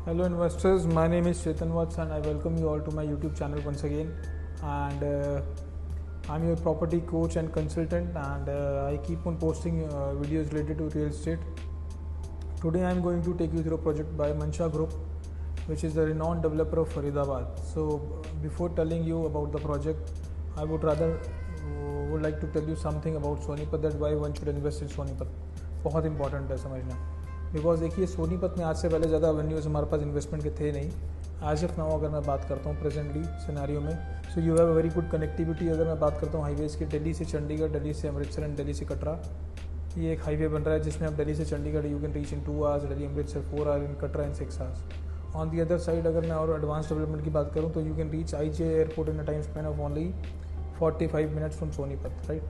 Hello investors, my name is Chetan Vats and I welcome you all to my YouTube channel once again. And I'm your property coach and consultant, and I keep on posting videos related to real estate. Today I'm going to take you through a project by Mansha Group, which is the renowned developer of Faridabad. So before telling you about the project, I would like to tell you something about Sonipat, that why one should invest in Sonipat. बहुत important है समझना, because देखिए सोनीपत में आज से पहले ज़्यादा venues हमारे पास इन्वेस्टमेंट के थे नहीं. एज ऑफ नाउ अगर मैं बात करता हूँ प्रेजेंटली सिनेरियो में, सो you have a very good connectivity. अगर मैं बात करता हूँ हाईवेज़ की, दिल्ली से चंडीगढ़, दिल्ली से अमृतसर एंड दिल्ली से कटरा, ये एक हाईवे बन रहा है जिसमें आप दिल्ली से Chandigarh you can reach in 2 hours, Delhi Amritsar 4 hours, in Katra in 6 hours. On the other side अगर मैं और एडवांस डेवलपमेंट की बात करूँ तो you can reach IJ airport in a time span of only 45 minutes from Sonipat, right?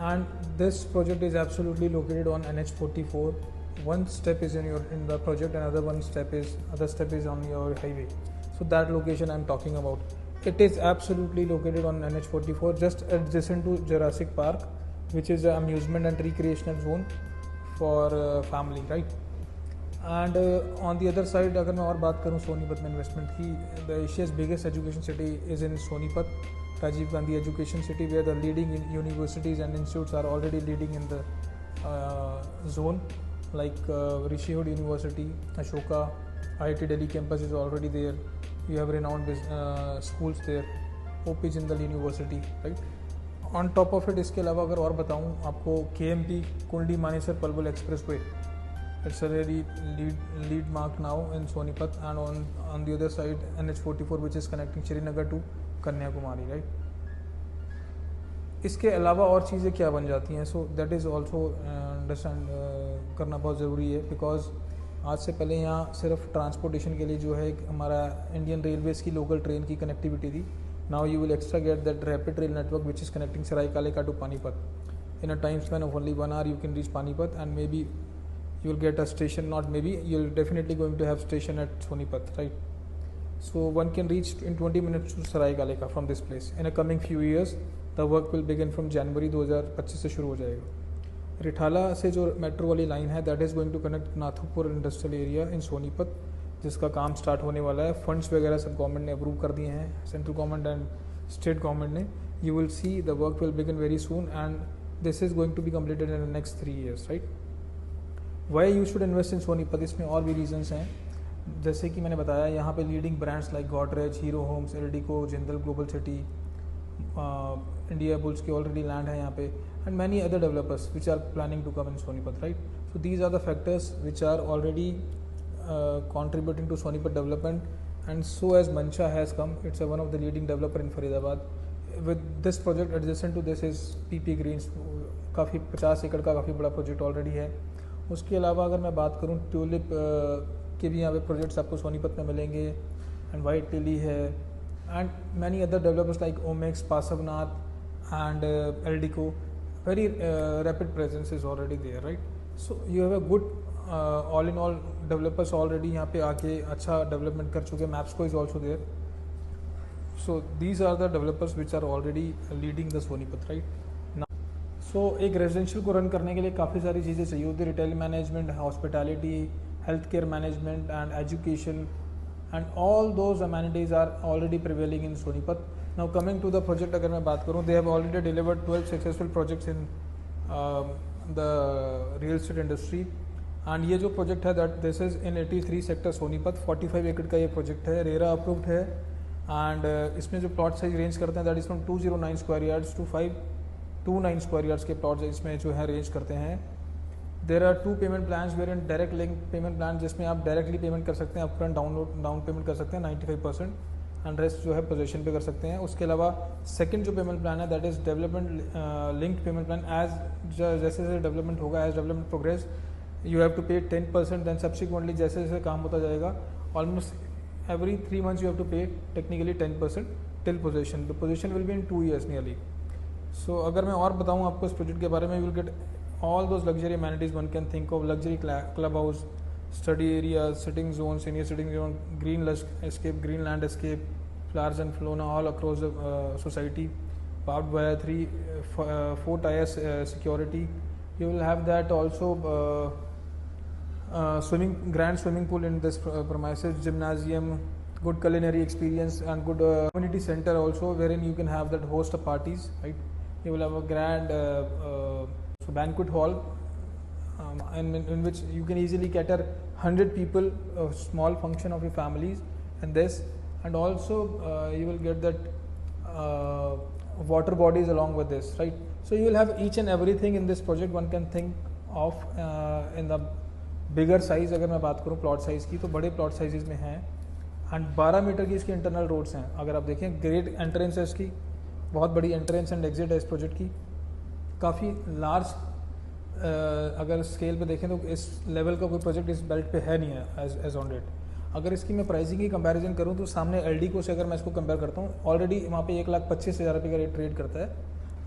And this project is absolutely located on NH44. One step is in the project, and other step is on your highway. So that location I'm talking about, it is absolutely located on NH44, just adjacent to Jurassic Park, which is an amusement and recreational zone for family, right? And on the other side अगर मैं और बात करूँ सोनीपत में investment की, the Asia's biggest education city is in Sonipat, Rajiv Gandhi Education City, where the leading universities and institutes are already leading in the zone, like Rishihood University, Ashoka, IIT Delhi campus is already there. You have renowned schools there, OP Jindal University, right? On top of it, इसके अलावा अगर और बताऊँ आपको, KMP Kundli Manesar Palwal expressway, it's a very lead mark now in Sonipat, and on the other side NH44, which is connecting Srinagar to Kanyakumari, right. इसके अलावा और चीज़ें क्या बन जाती हैं, so that is also understand करना बहुत ज़रूरी है, बिकॉज आज से पहले यहाँ सिर्फ ट्रांसपोर्टेशन के लिए जो है हमारा इंडियन रेलवेज़ की लोकल ट्रेन की कनेक्टिविटी थी. Now you will extra get that rapid rail network which is connecting सरायकालेका to Panipat. In a time span of only 1 hour you can reach Panipat, and may be you will get a station, not maybe, you'll definitely going to have station at Sonipat, right? So one can reach in 20 minutes to Saraigala from this place. In a coming few years, the work will begin from January 2025 से शुरू हो जाएगा. रिठाला से जो metro वाली line है, that is going to connect Nathupur industrial area in Sonipat, जिसका काम स्टार्ट होने वाला है. फंड्स वगैरह सब गवर्नमेंट ने अप्रूव कर दिए हैं, central government and state government ने. You will see the work will begin very soon, and this is going to be completed in the next 3 years, right. Why you should invest in Sonipat, इसमें और भी reasons हैं. जैसे कि मैंने बताया, यहाँ पे leading brands like Godrej, Hero Homes, Eldeco, Jindal Global City, Indiabulls की ऑलरेडी लैंड है यहाँ पे, and many other developers which are planning to come in Sonipat, right. So these are the factors which are already contributing to Sonipat development, and so as Mansha has come, it's one of the leading developer in Faridabad. With this project adjacent to this is PP Greens, काफ़ी 50 एकड़ का काफ़ी बड़ा project already है. उसके अलावा अगर मैं बात करूँ, ट्यूलिप के भी यहाँ पे प्रोजेक्ट्स आपको सोनीपत में मिलेंगे, एंड वाइट लिली है, and many other developers like Omaxe, Parsvnath and Eldeco. Very rapid presence is already there, right. So you have a good all in all developers already यहाँ पे आके अच्छा डेवलपमेंट कर चुके हैं. Mapsko is also there. So these are the developers which are already leading the Sonipat, right. So एक residential को run करने के लिए काफ़ी सारी चीज़ें चाहिए होती है. Retail management, hospitality, health care management and education, and all those amenities are already prevailing in Sonipat. Now coming to the project अगर मैं बात करूँ, they have already delivered 12 successful projects in the real estate industry. And ये जो project है that this is in 83 sector Sonipat. 45 एकड़ का ये प्रोजेक्ट है, रेरा अप्रूव्ड है, एंड इसमें जो प्लॉट साइज रेंज करते हैं that is from 209 square yards to 529 square yards के प्लॉट इसमें जो है रेंज करते हैं. There are 2 payment plans where in direct link payment plan, जिसमें आप डायरेक्टली पेमेंट कर सकते हैं, अपफ्रंट डाउन पेमेंट कर सकते हैं 95%, एंड रेस्ट जो है पोजीशन पे कर सकते हैं. उसके अलावा सेकंड जो पेमेंट प्लान है that is development linked payment plan. As जैसे जैसे डेवलपमेंट होगा, as development progress, you have to pay 10%, then subsequently जैसे जैसे काम होता जाएगा, almost every 3 months you have to pay technically 10% till possession. The possession will be in 2 years nearly. So अगर मैं और बताऊँ आपको इस प्रोजेक्ट के बारे में, you will get all those luxury amenities one can think of. Luxury club house, study area, sitting zone, senior sitting zone, green escape, green landscape, flowers and flora all across the society, powered by 4 tier security. You will have that also grand swimming pool in this premises, gymnasium, good culinary experience, and good community center also, wherein you can have that host of parties, right? You will have a grand banquet hall, in which you can easily cater 100 people, a small function of your families, and this, and also you will get that water bodies along with this, right? So you will have each and everything in this project one can think of in the bigger size. अगर मैं बात करूँ plot size की, तो बड़े plot size में हैं, and 12 metre की इसकी इंटरनल रोड्स हैं. अगर आप देखें ग्रेट एंट्रेंस है इसकी, बहुत बड़ी एंट्रेंस एंड एग्जिट है इस प्रोजेक्ट की, काफ़ी लार्ज. अगर स्केल पे देखें तो इस लेवल का कोई प्रोजेक्ट इस बेल्ट पे है नहीं है एज ऑन डेट. अगर इसकी मैं प्राइसिंग की कंपैरिजन करूँ तो सामने एलडीको से अगर मैं इसको कंपेयर करता हूँ, ऑलरेडी वहाँ पे 1,25,000 रुपये का रेट ट्रेड करता है,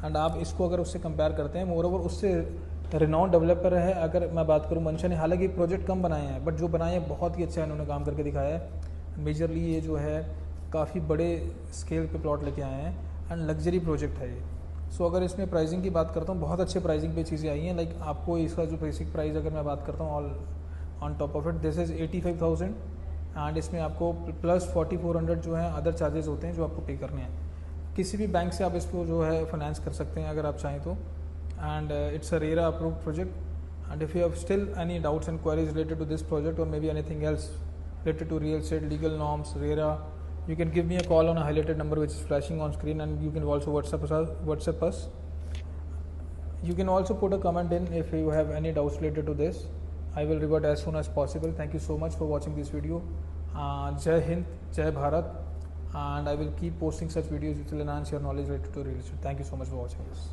एंड आप इसको अगर उससे कंपेयर करते हैं, मोर ओवर उससे रिनाउंड डेवलपर है. अगर मैं बात करूँ मंशा ने हालांकि प्रोजेक्ट कम बनाए हैं, बट जो बनाए हैं बहुत ही अच्छा है, इन्होंने काम करके दिखाया है. मेजरली ये जो है काफ़ी बड़े स्केल पे प्लॉट लेके आए हैं, एंड लग्जरी प्रोजेक्ट है ये. सो अगर इसमें प्राइसिंग की बात करता हूँ, बहुत अच्छे प्राइसिंग पे चीज़ें आई हैं. लाइक आपको इसका जो बेसिक प्राइस अगर मैं बात करता हूँ, all on top of it this is 85,000, and इसमें आपको प्लस 4,400 जो है अदर चार्जेस होते हैं जो आपको पे करने हैं. किसी भी बैंक से आप इसको जो है फाइनेंस कर सकते हैं अगर आप चाहें तो, and it's a RERA approved project. And if you have still any doubts and queries related to this project, or maybe anything else related to real estate, legal norms, RERA, you can give me a call on a highlighted number which is flashing on screen, and you can also WhatsApp us. You can also put a comment in if you have any doubts related to this. I will revert as soon as possible. Thank you so much for watching this video. Jai Hind, Jai Bharat, and I will keep posting such videos which will enhance your knowledge related to real estate. Thank you so much for watching this.